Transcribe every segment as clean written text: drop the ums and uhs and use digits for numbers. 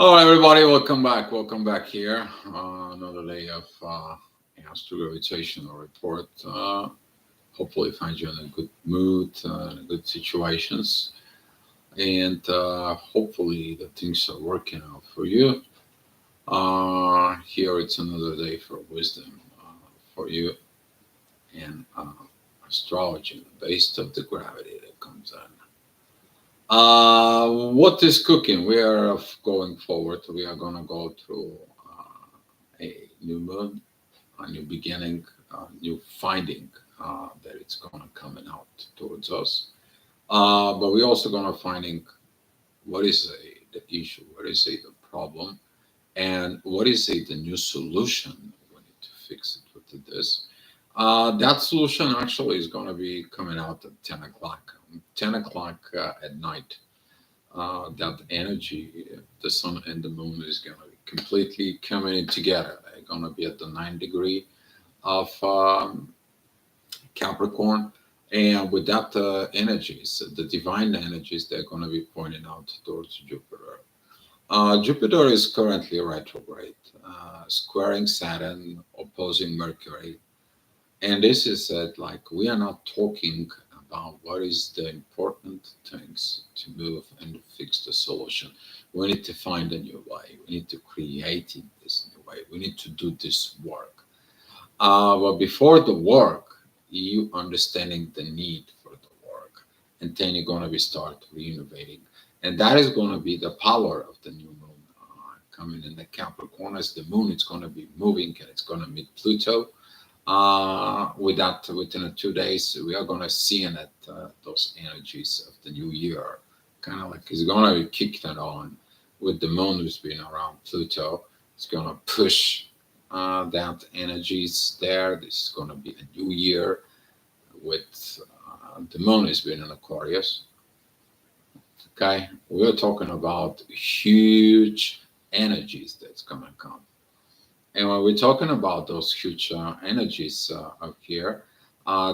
Hello, everybody. Welcome back. Welcome back here. Another day of Astro Gravitational Report. Hopefully, find you in a good mood, good situations, and hopefully the things are working out for you. Here, it's another day for wisdom for you and astrology, based of the gravity that comes in. What is cooking? We are going forward. We are going to go through a new moon, a new beginning, a new finding that it's going to coming out towards us. But we're also going to finding what is the issue, what is the problem, and what is the new solution we need to fix it with this. That solution actually is going to be coming out at 10 o'clock. 10 o'clock at night, that energy, the sun and the moon is going to be completely coming in together. They're going to be at the 9 degree of Capricorn. And with that energies, the divine energies, they're going to be pointing out towards Jupiter. Jupiter is currently retrograde, squaring Saturn, opposing Mercury. And this is like we are not talking about what is the important things to move and fix the solution. We need to find a new way. We need to create this new way. We need to do this work. But before the work, you understanding the need for the work, and then you're going to be start renovating, and that is going to be the power of the new moon coming in the Capricorn. As the moon is going to be moving and it's going to meet Pluto, with that within 2 days we are going to see in it those energies of the new year, kind of like it's going to be kicked it on with the moon who's been around Pluto. It's going to push that energies there. This is going to be a new year with the moon has been in Aquarius. Okay, we're talking about huge energies that's going to come. And when we're talking about those huge energies up here,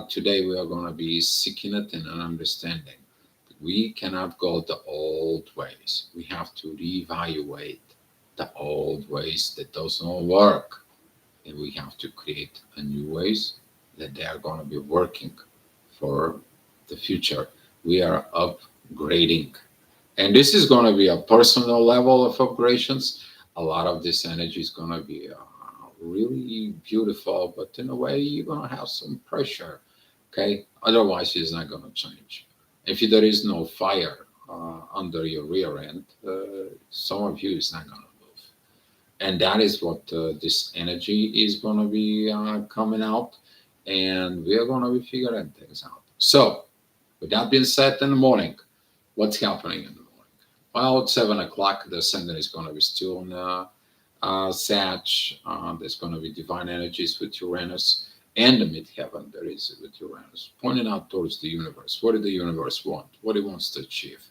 today we are going to be seeking it in an understanding. We cannot go the old ways. We have to reevaluate the old ways that does not work. And we have to create a new ways that they are going to be working for the future. We are upgrading. And this is going to be a personal level of upgradations. A lot of this energy is going to be really beautiful, but in a way, you're going to have some pressure. Okay. Otherwise, it's not going to change. If there is no fire under your rear end, some of you is not going to move. And that is what this energy is going to be coming out. And we are going to be figuring things out. So, with that being said, in the morning, what's happening in the morning? Well, at 7 o'clock, the ascendant is going to be still in Sag. There's going to be divine energies with Uranus and the midheaven there is with Uranus, pointing out towards the universe. What did the universe want? What it wants to achieve?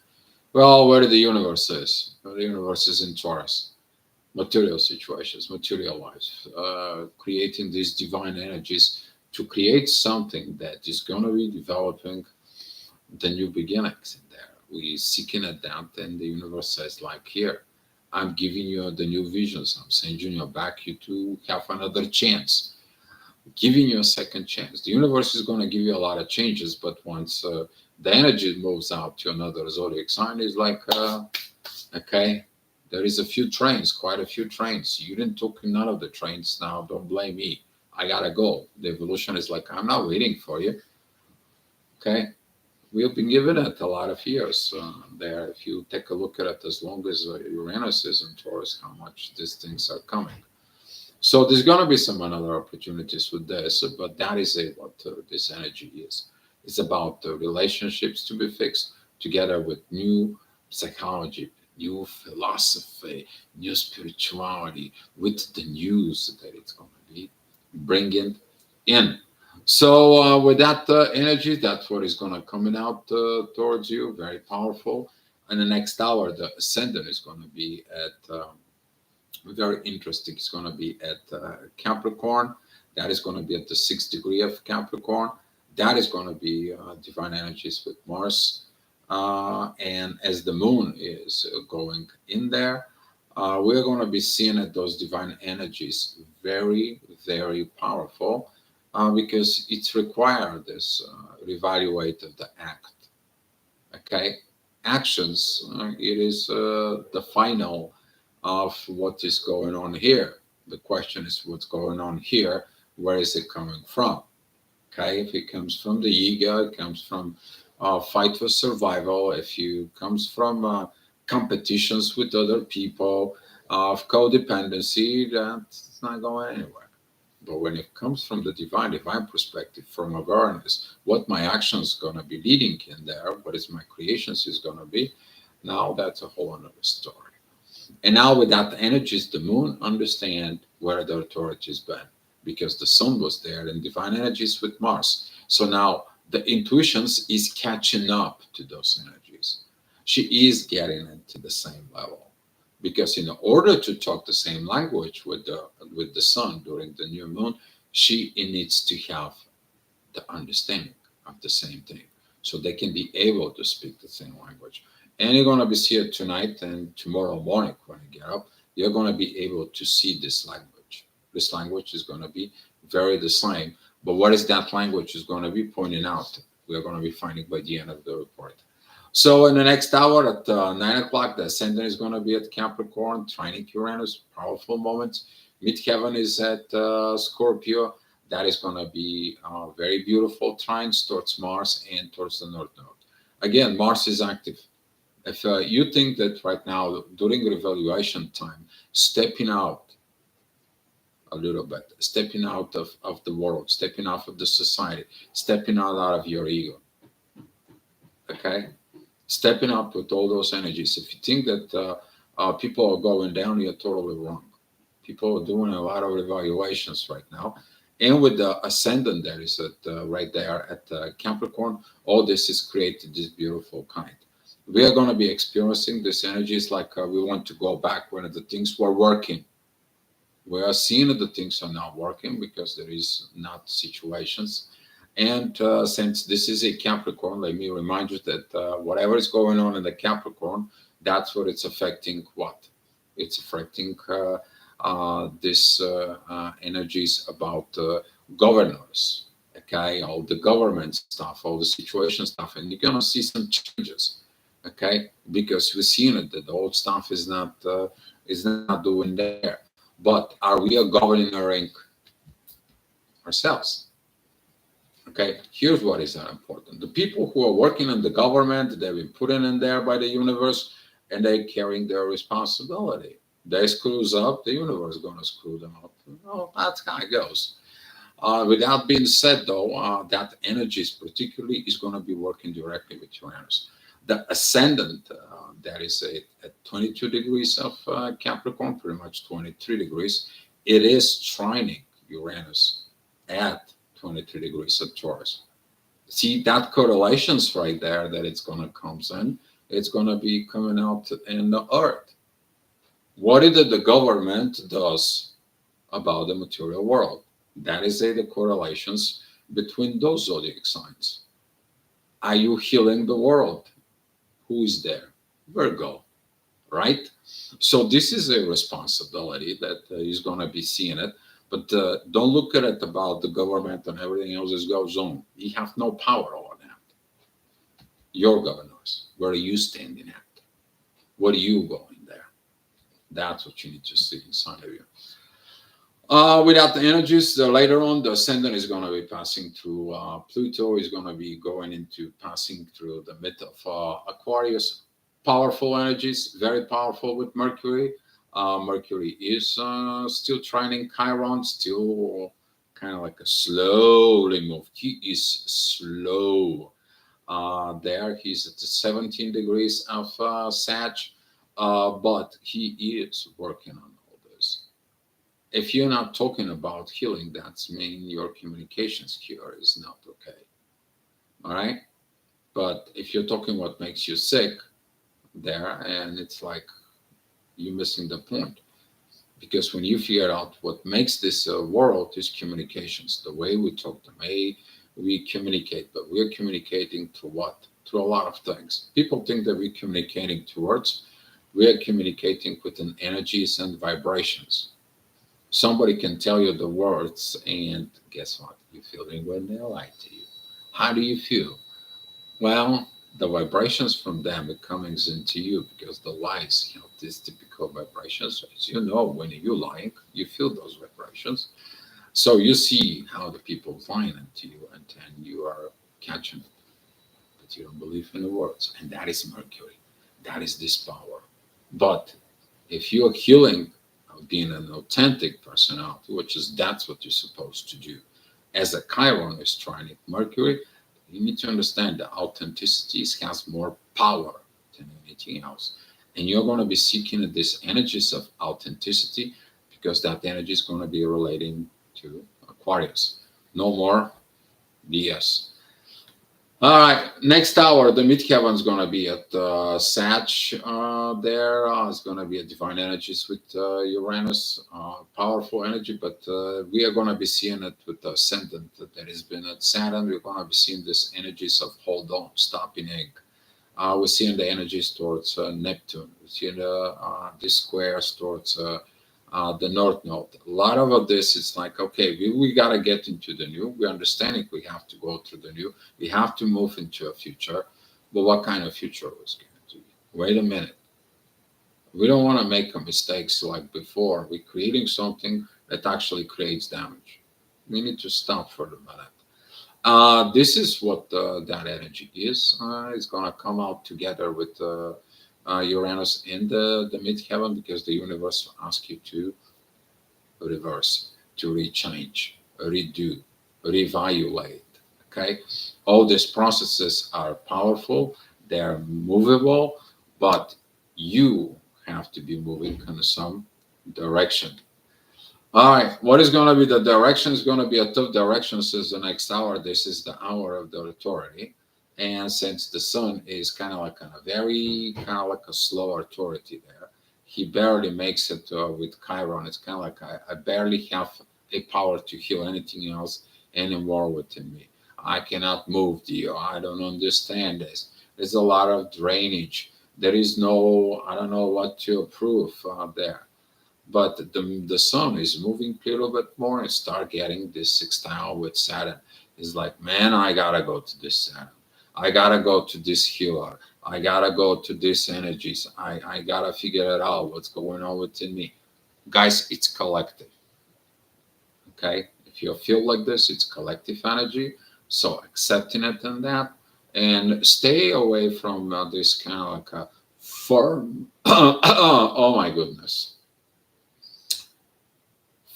Well, where the universe is? Well, the universe is in Taurus. Material situations, material lives, creating these divine energies to create something that is going to be developing the new beginnings in there. We seeking at that, and the universe says, like here, I'm giving you the new visions. I'm sending you back you to have another chance, giving you a second chance. The universe is going to give you a lot of changes, but once the energy moves out to another zodiac sign, is like, okay, there is a few trains, quite a few trains. You didn't took none of the trains. Now, don't blame me. I gotta go. The evolution is like, I'm not waiting for you. Okay, we have been given it a lot of years there. If you take a look at it, as long as Uranus is in Taurus, how much these things are coming. So there's going to be some other opportunities with this, but that is what this energy is. It's about the relationships to be fixed together with new psychology, new philosophy, new spirituality, with the news that it's going to be bringing in. So with that energy, that's what is going to coming out towards you. Very powerful. And the next hour, the ascendant is going to be at very interesting. It's going to be at Capricorn. That is going to be at the 6th degree of Capricorn. That is going to be divine energies with Mars. And as the moon is going in there, we're going to be seeing that those divine energies very, very powerful, because it's required this reevaluate of the act. Okay, actions. It is the final of what is going on here. The question is what's going on here. Where is it coming from? Okay, if it comes from the ego, it comes from fight for survival. If you comes from competitions with other people, of codependency, that's not going anywhere. But when it comes from the divine perspective, from awareness, what my actions gonna be leading in there, what is my creations is gonna be, now that's a whole another story. And now with that energies, the moon understand where the authority's been, because the sun was there and divine energies with Mars. So now the intuitions is catching up to those energies. She is getting into the same level. Because in order to talk the same language with the sun during the new moon, she needs to have the understanding of the same thing. So they can be able to speak the same language. And you're going to be see it tonight and tomorrow morning when you get up, you're going to be able to see this language. This language is going to be very the same. But what is that language is going to be pointing out? We're going to be finding by the end of the report. So in the next hour at 9 o'clock, the ascendant is going to be at Capricorn, trining Uranus, powerful moments. Midheaven is at Scorpio. That is going to be very beautiful trines towards Mars and towards the North Node. Again, Mars is active. If you think that right now, during revaluation time, stepping out a little bit, stepping out of the world, stepping out of the society, stepping out of your ego, okay? Stepping up with all those energies. If you think that people are going down, you're totally wrong. People are doing a lot of evaluations right now. And with the ascendant that is at, right there at Capricorn, all this is created this beautiful kind. We are going to be experiencing this energies like we want to go back when the things were working. We are seeing that the things are not working because there is not situations. And since this is a Capricorn, let me remind you that whatever is going on in the Capricorn, that's what it's affecting what? It's affecting this energies about governors, okay? All the government stuff, all the situation stuff, and you're going to see some changes, okay? Because we're seeing it, that the old stuff is not doing there. But are we governing ourselves? Okay, here's what is important. The people who are working in the government, they've been put in there by the universe, and they're carrying their responsibility. They screws up, the universe is going to screw them up. Well, that's how it goes. With that being said, though, that energy is particularly is going to be working directly with Uranus. The ascendant, that is at 22 degrees of Capricorn, pretty much 23 degrees, it is trining Uranus at 23 degrees of Taurus. See that correlations right there that it's going to come in. It's going to be coming out in the earth. What is it the government does about the material world? That is the correlations between those zodiac signs. Are you healing the world? Who is there? Virgo, right? So this is a responsibility that is going to be seeing it. But don't look at it about the government and everything else that goes on. You have no power over that. Your governors, where are you standing at? What are you going there? That's what you need to see inside of you. Without the energies, later on, the ascendant is going to be passing through Pluto, is going to be going into passing through the mid of Aquarius. Powerful energies, very powerful with Mercury. Mercury is still trining Chiron, still kind of like a slowly move. He is slow. There, he's at the 17 degrees of Sag, but he is working on all this. If you're not talking about healing, that's mean your communication skill is not okay. All right? But if you're talking what makes you sick there, and it's like you're missing the point. Because when you figure out what makes this world is communications, the way we talk, the way we communicate, but we're communicating through what? Through a lot of things. People think that we're communicating through words. We are communicating with an energies and vibrations. Somebody can tell you the words, and guess what? You're feeling when they lie to you. How do you feel? Well, the vibrations from them are coming into you because the lies, these typical vibrations, as you know, when you're lying, you feel those vibrations. So you see how the people lying into you, and then you are catching it, but you don't believe in the words, and that is Mercury. That is this power. But if you're healing, being an authentic personality, which is that's what you're supposed to do, as a Chiron is trying it, Mercury, you need to understand that authenticity has more power than anything else. And you're going to be seeking these energies of authenticity because that energy is going to be relating to Aquarius. No more BS. All right, next hour, the midheaven is going to be at Sag there. It's going to be a divine energies with Uranus, powerful energy, but we are going to be seeing it with the ascendant that has been at Saturn. We're going to be seeing these energies of hold on, stopping egg. We're seeing the energies towards Neptune. We're seeing the squares towards the North Node. A lot of this is like, okay, we got to get into the new. We're understanding we have to go through the new. We have to move into a future. But what kind of future was going to be? Wait a minute. We don't want to make a mistakes like before. We're creating something that actually creates damage. We need to stop for the minute. This is what that energy is. It's going to come out together with Uranus in the midheaven because the universe asks you to reverse, to rechange, redo, reevaluate. Okay, all these processes are powerful, they're movable, but you have to be moving in some direction. All right, what is going to be the direction? Is going to be a tough direction since the next hour. This is the hour of the authority. And since the sun is kind of like a very, kind of like a slow authority there, he barely makes it with Chiron. It's kind of like I barely have a power to heal anything else anymore within me. I cannot move the, I don't understand this. There's a lot of drainage. There is no, I don't know what to approve there, but the sun is moving a little bit more and start getting this sextile with Saturn. It's like, man, I gotta go to this Saturn. I gotta go to this healer. I gotta go to these energies. I gotta figure it out what's going on within me. Guys, it's collective. Okay? If you feel like this, it's collective energy. So accepting it and that. And stay away from this kind of like a firm, oh my goodness,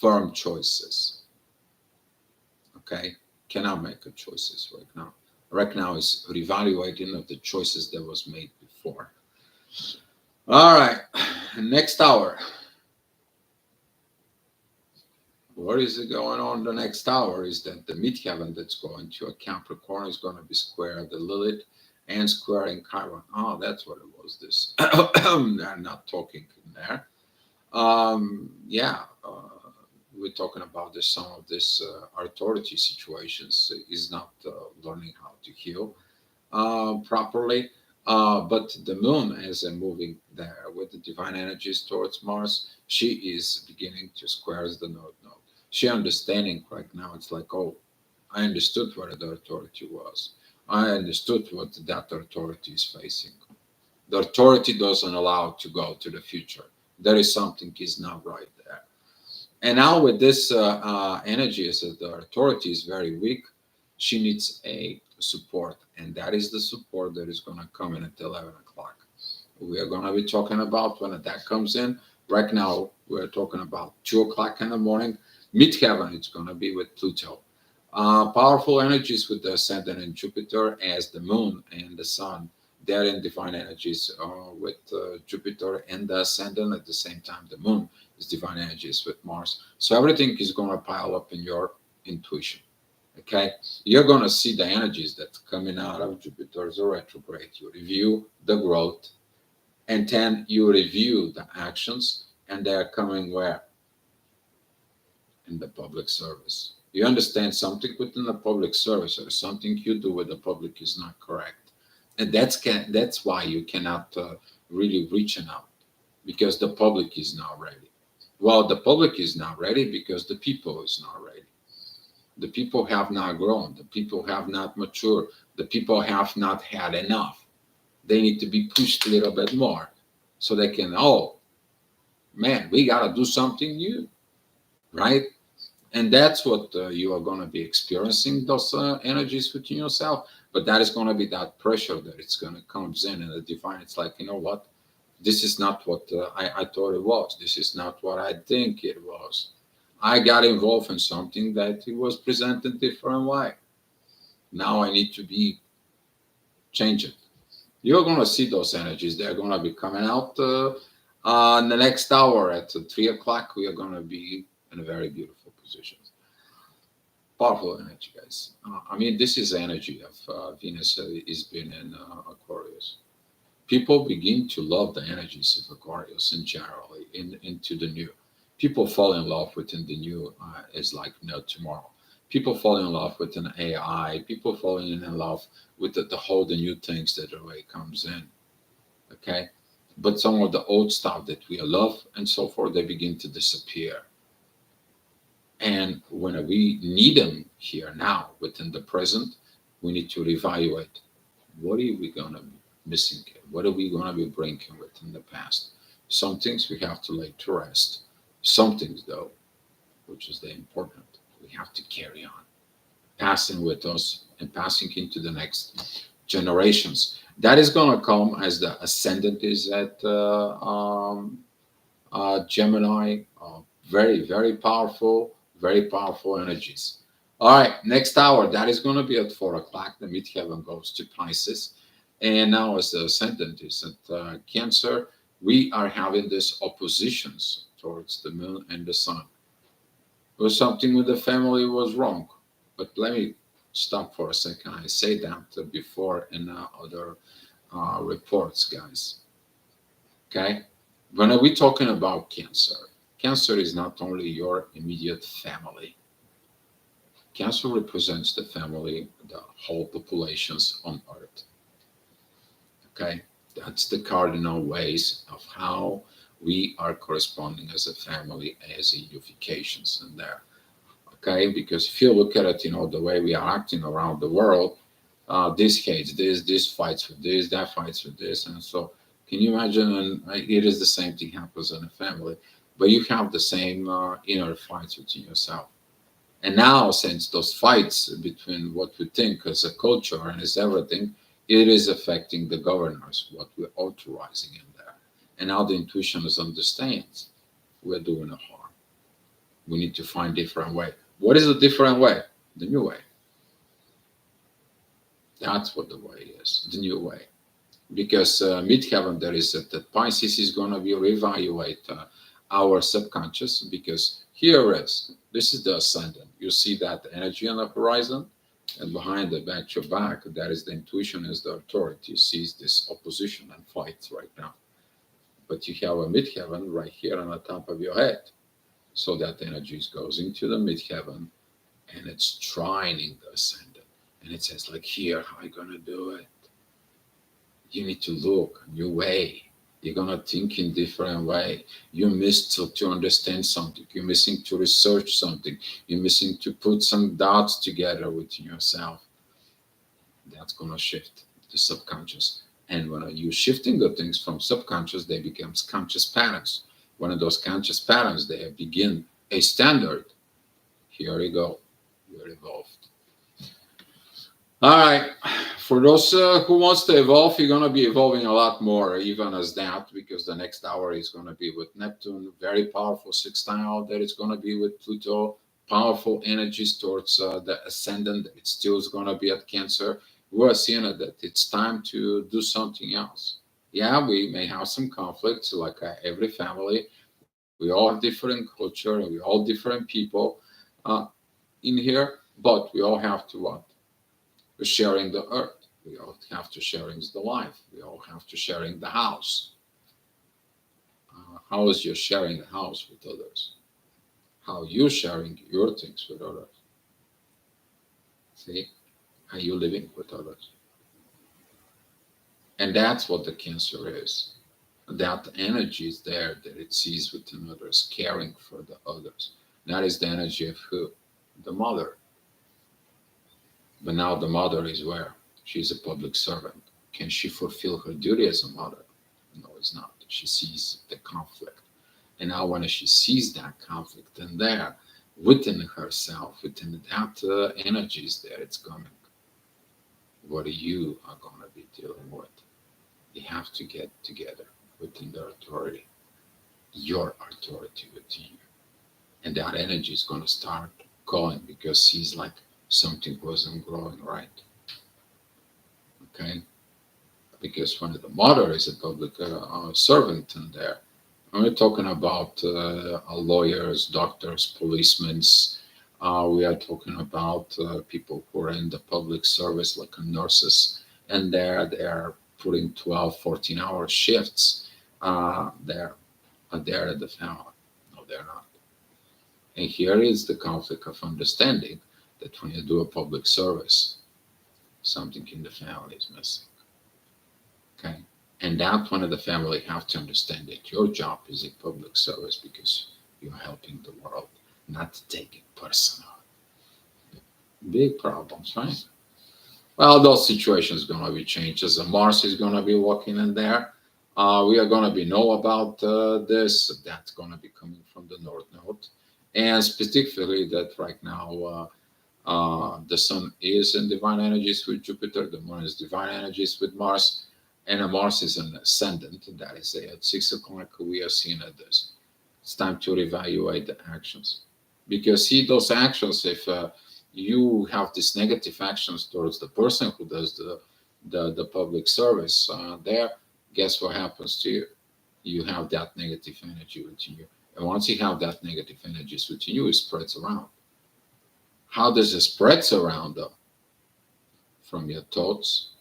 firm choices. Okay, cannot make a choices right now. Right now is reevaluating of the choices that was made before. All right, next hour. What is it going on the next hour is that the midheaven that's going to a Capricorn is going to be square the Lilith and squaring Chiron. Oh, that's what it was. This I'm not talking in there. Yeah, we're talking about this. Some of this authority situations is not learning how to heal properly. But the moon is moving there with the divine energies towards Mars. She is beginning to square the North Node. She understanding right now. It's like, oh, I understood what the authority was. I understood what that authority is facing. The authority doesn't allow to go to the future. There is something is not right there. And now with this energy, as the authority is very weak, she needs a support, and that is the support that is going to come in at 11 o'clock. We are going to be talking about when that comes in. Right now, we're talking about 2 o'clock in the morning. Midheaven, it's going to be with Pluto. Powerful energies with the ascendant and Jupiter as the moon and the sun. They're in divine energies with Jupiter and the ascendant at the same time. The moon is divine energies with Mars. So everything is going to pile up in your intuition. Okay, you're going to see the energies that's coming out of Jupiter's retrograde. You review the growth, and then you review the actions, and they're coming where? In the public service. You understand something within the public service or something you do with the public is not correct, and that's why you cannot really reach out. because the public is not ready. Well, the public is not ready because the people is not ready. The people have not grown. The people have not matured. The people have not had enough. They need to be pushed a little bit more so they can, oh, man, we got to do something new, right? And that's what you are going to be experiencing, those energies within yourself. But that is going to be that pressure that it's going to comes in, and the divine, it's like, you know what, this is not what I thought it was. This is not what I think it was. I got involved in something that it was presented different way. Now I need to be changing. You're going to see those energies. They're going to be coming out in the next hour at 3 o'clock. We are going to be in a very beautiful position. Powerful energy, guys. I mean, this is energy of Venus is been in Aquarius. People begin to love the energies of Aquarius in generally into the new. People fall in love within the new is like no tomorrow. People fall in love with an AI. People falling in love with the whole the new things that the way comes in. Okay, but some of the old stuff that we love and so forth, they begin to disappear. And when we need them here now within the present, we need to reevaluate what are we going to be missing here? What are we going to be bringing within the past? Some things we have to lay to rest. Some things, though, which is the important, we have to carry on, passing with us and passing into the next generations. That is going to come as the ascendant is at Gemini. Very, very powerful energies. All right, next hour, that is going to be at 4 o'clock. The midheaven goes to Pisces. And now, as the ascendant is at Cancer, we are having these oppositions towards the moon and the sun. Or something with the family was wrong. But let me stop for a second. I say that before in other reports, guys. Okay? When are we talking about Cancer? Cancer is not only your immediate family. Cancer represents the family, the whole populations on Earth. Okay? That's the cardinal ways of how we are corresponding as a family, as unifications in there. Okay? Because if you look at it, the way we are acting around the world, this hates this fights with this, that fights with this. And so, can you imagine? And it is the same thing happens in a family, but you have the same inner fights within yourself. And now, since those fights between what we think as a culture and as everything, it is affecting the governors, what we're authorizing in there. And now the intuition is understands we're doing a harm. We need to find different way. What is the different way? The new way. That's what the way is, the new way. Because midheaven, there is that Pisces is going to be reevaluate our subconscious, because here is, this is the ascendant. You see that energy on the horizon, and behind the back your back, that is the intuition, is the authority, sees this opposition and fights right now. But you have a midheaven right here on the top of your head. So that energy goes into the midheaven and it's trining the ascendant. And it says, like, here, how are you going to do it? You need to look a new way. You're going to think in different way. You're missing to understand something. You're missing to research something. You're missing to put some dots together within yourself. That's going to shift the subconscious. And when you're shifting the things from subconscious, they become conscious patterns. One of those conscious patterns, they begin a standard. Here you go. You're evolved. All right. For those who wants to evolve, you're going to be evolving a lot more, even as that, because the next hour is going to be with Neptune, very powerful sextile. That is going to be with Pluto, powerful energies towards the ascendant. It still is going to be at Cancer. We're seeing that it's time to do something else. Yeah, we may have some conflicts, like every family. We all have different culture, we all different people in here, but we all have to what? We're sharing the earth. We all have to sharing the life. We all have to sharing the house. How is you sharing the house with others? How you sharing your things with others? See, how you living with others? And that's what the Cancer is. that energy is there that it sees within others, caring for the others. That is the energy of who? The mother. But now the mother is where? She's a public servant. Can she fulfill her duty as a mother? No, it's not. She sees the conflict. And now when she sees that conflict in there, within herself, within that energy is there, it's coming. What you are going to be dealing with. You have to get together within the authority, your authority within you. And that energy is going to start going because sees like something wasn't growing right. Okay? Because when the mother is a public servant in there, we're talking about lawyers, doctors, policemen. We are talking about people who are in the public service, like nurses, and they are putting 12, 14-hour shifts. They're at the family. No, they're not. And here is the conflict of understanding that when you do a public service, something in the family is missing. Okay? And that one of the family have to understand that your job is a public service because you're helping the world, not to take it personal. Big problems, right? Well, those situations going to be changed. As Mars is going to be walking in there, we are going to be know about this. That's going to be coming from the North Node, and specifically that right now the Sun is in divine energies with Jupiter, the Moon is divine energies with Mars, and Mars is an ascendant. That is at 6 o'clock. We are seeing at this. It's time to reevaluate the actions because see those actions if you have these negative actions towards the person who does the public service there, guess what happens to you? You have that negative energy within you. And once you have that negative energy within you, it spreads around. How does it spread around though? From your thoughts,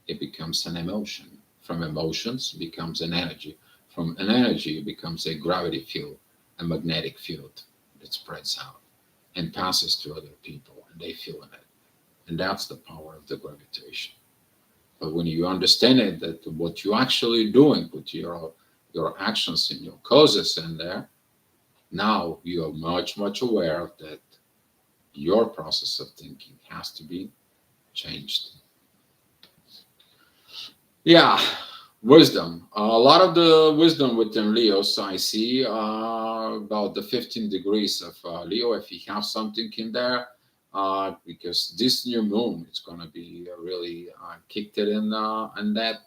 it becomes an emotion. From emotions, it becomes an energy. From an energy, it becomes a gravity field, a magnetic field that spreads out and passes to other people, and they feel in it. And that's the power of the gravitation. But when you understand it, that what you're actually doing with your actions and your causes in there, now you are much aware that your process of thinking has to be changed. Yeah, wisdom. A lot of the wisdom within Leos I see about the 15 degrees of Leo. If you have something in there, because this new moon is going to be really kicked it in, and that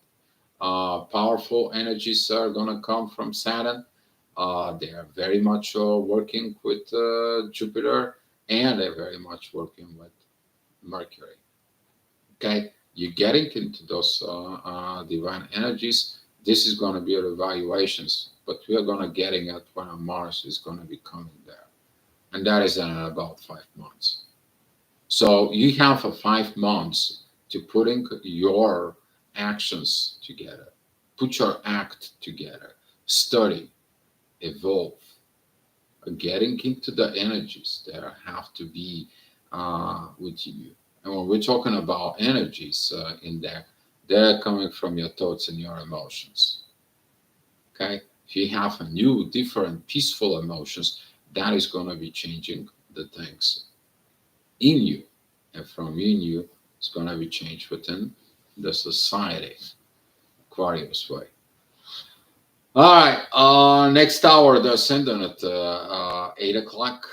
powerful energies are going to come from Saturn. They are very much working with Jupiter, and they're very much working with Mercury. Okay, you're getting into those divine energies. This is going to be evaluations, but we are going to getting at when Mars is going to be coming there, and that is in about 5 months. So you have 5 months to putting your actions together, put your act together, study, evolve, getting into the energies that have to be with you. And when we're talking about energies in there, they're coming from your thoughts and your emotions. Okay? If you have a new, different, peaceful emotions, that is going to be changing the things in you. And from in you, it's going to be changed within the society, Aquarius way. All right. Next hour, the ascendant at 8 o'clock.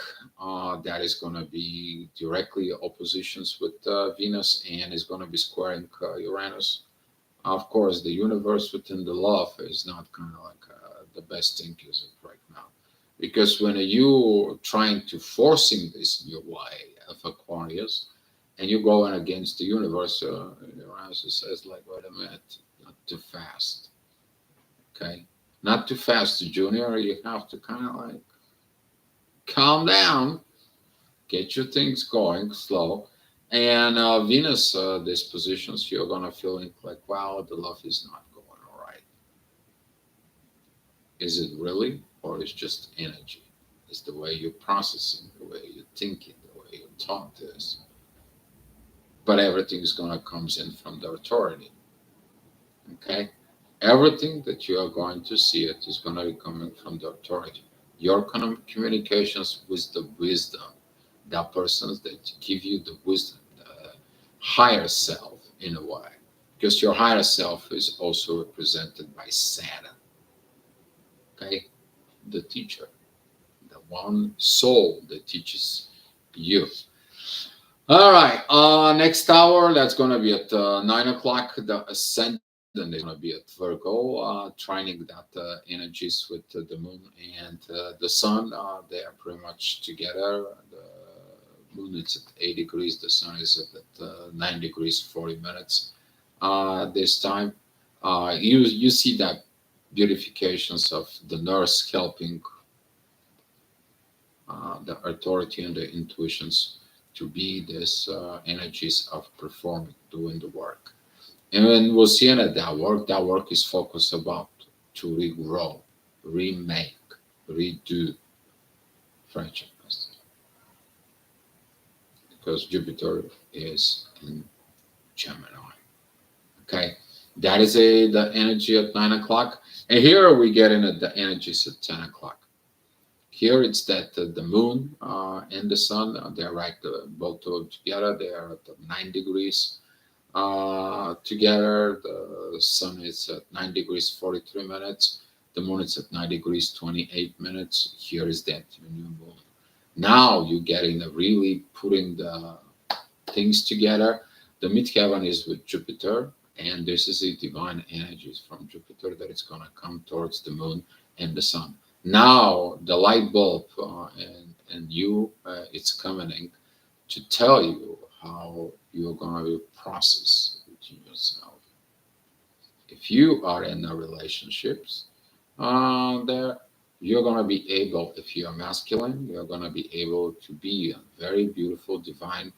That is going to be directly oppositions with Venus and is going to be squaring Uranus. Of course, the universe within the love is not kind of like the best thing is it right now. Because when you trying to forcing this new way of Aquarius and you're going against the universe, Uranus says like, wait a minute, not too fast. Okay? Not too fast, Junior. You have to kind of like calm down, get your things going slow. And Venus dispositions, you're gonna feel like, wow, the love is not going all right. Is it really, or is just energy? It's the way you're processing, the way you're thinking, the way you talk this. But everything is gonna comes in from the authority. Okay, Everything that you are going to see it is going to be coming from the authority. Your communications with the wisdom, the persons that give you the wisdom, the higher self in a way. Because your higher self is also represented by Saturn, okay? The teacher, the one soul that teaches you. All right. Next hour, that's going to be at 9 o'clock. The ascendant is going to be at Virgo, trining that energies with the moon and the sun. They are pretty much together. The moon is at 8 degrees. The sun is at 9 degrees, 40 minutes. This time, you see that beautifications of the nurse helping the authority and the intuitions to be these energies of performing, doing the work. And when we'll see that work is focused about to regrow, remake, redo friendships. Because Jupiter is in Gemini. Okay. That is the energy at 9 o'clock. And here we get into the energies at 10 o'clock. Here it's that the moon and the sun, they're right, both together. They are at 9 degrees together. The sun is at 9 degrees 43 minutes. The moon is at 9 degrees 28 minutes. Here is that new moon. Now you're getting really putting the things together. The midheaven is with Jupiter, and this is the divine energies from Jupiter that is going to come towards the moon and the sun. Now the light bulb and you, it's coming to tell you how you're going to process within yourself. If you are in a relationships, there you're going to be able, if you're masculine, you're going to be able to be a very beautiful divine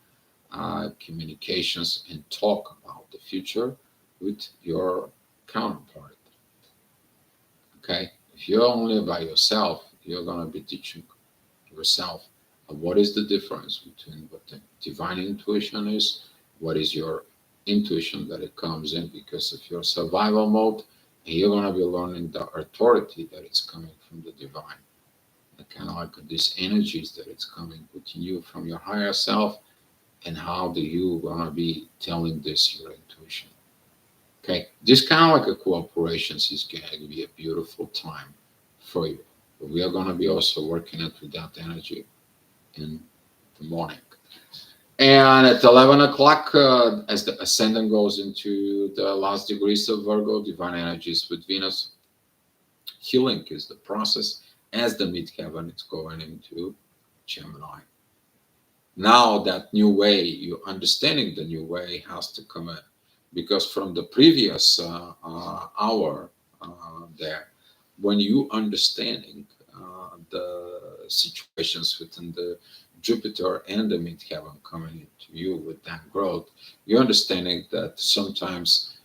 communications and talk about the future with your counterpart. Okay, if you're only by yourself, you're going to be teaching yourself what is the difference between what the divine intuition is, what is your intuition that it comes in because of your survival mode, and you're going to be learning the authority that it's coming from the divine, the kind of like these energies that it's coming within you from your higher self, and how do you going to be telling this your intuition. Okay, this kind of like a cooperations is going to be a beautiful time for you. But we are going to be also working it with that energy in the morning. And at 11 o'clock, as the ascendant goes into the last degrees of Virgo, divine energies with Venus, healing is the process. As the midheaven, it's going into Gemini. Now that new way, you understanding the new way has to come in, because from the previous hour there, when you understanding the situations within the Jupiter and the midheaven coming into you with that growth, you're understanding that sometimes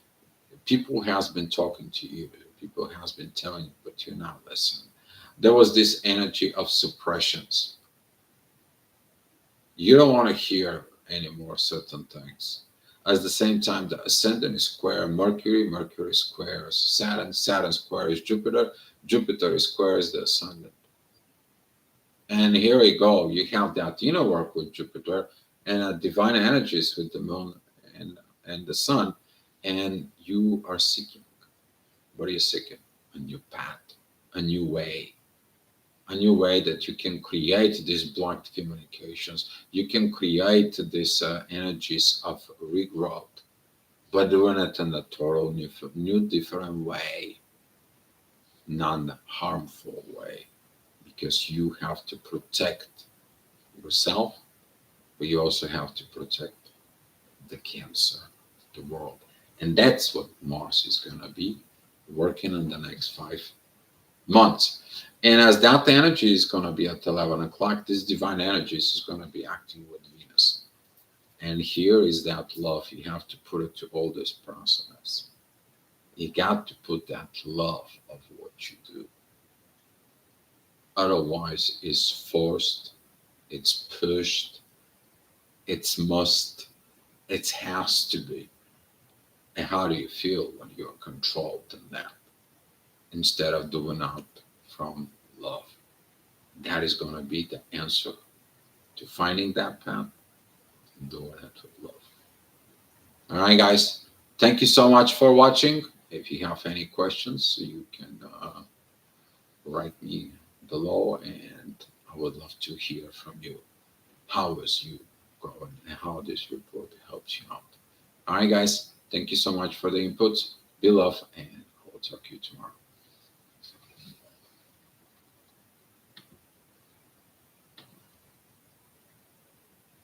people has been talking to you, people has been telling you, but you're not listening. There was this energy of suppressions. You don't want to hear anymore certain things. At the same time, the ascendant is square Mercury, Mercury squares Saturn, Saturn squares Jupiter, Jupiter squares the ascendant. And here we go. You have that inner work with Jupiter and divine energies with the moon and the sun, and you are seeking. What are you seeking? A new path, a new way, a new way that you can create these blocked communications. You can create these energies of regrowth, but doing it in a total new different way, non-harmful way, because you have to protect yourself, but you also have to protect the cancer, the world. And that's what Mars is going to be working in the next 5 months. And as that energy is going to be at 11 o'clock, this divine energy is going to be acting with Venus. And here is that love. You have to put it to all this process. You got to put that love of what you do. Otherwise, it's forced, it's pushed, it's must, it has to be. And how do you feel when you're controlled in that instead of doing out from love? That is going to be the answer to finding that path and doing it with love. All right, guys. Thank you so much for watching. If you have any questions, you can write me below, and I would love to hear from you. How is you growing and how this report helps you out? All right, guys. Thank you so much for the input. Be love, and I will talk to you tomorrow.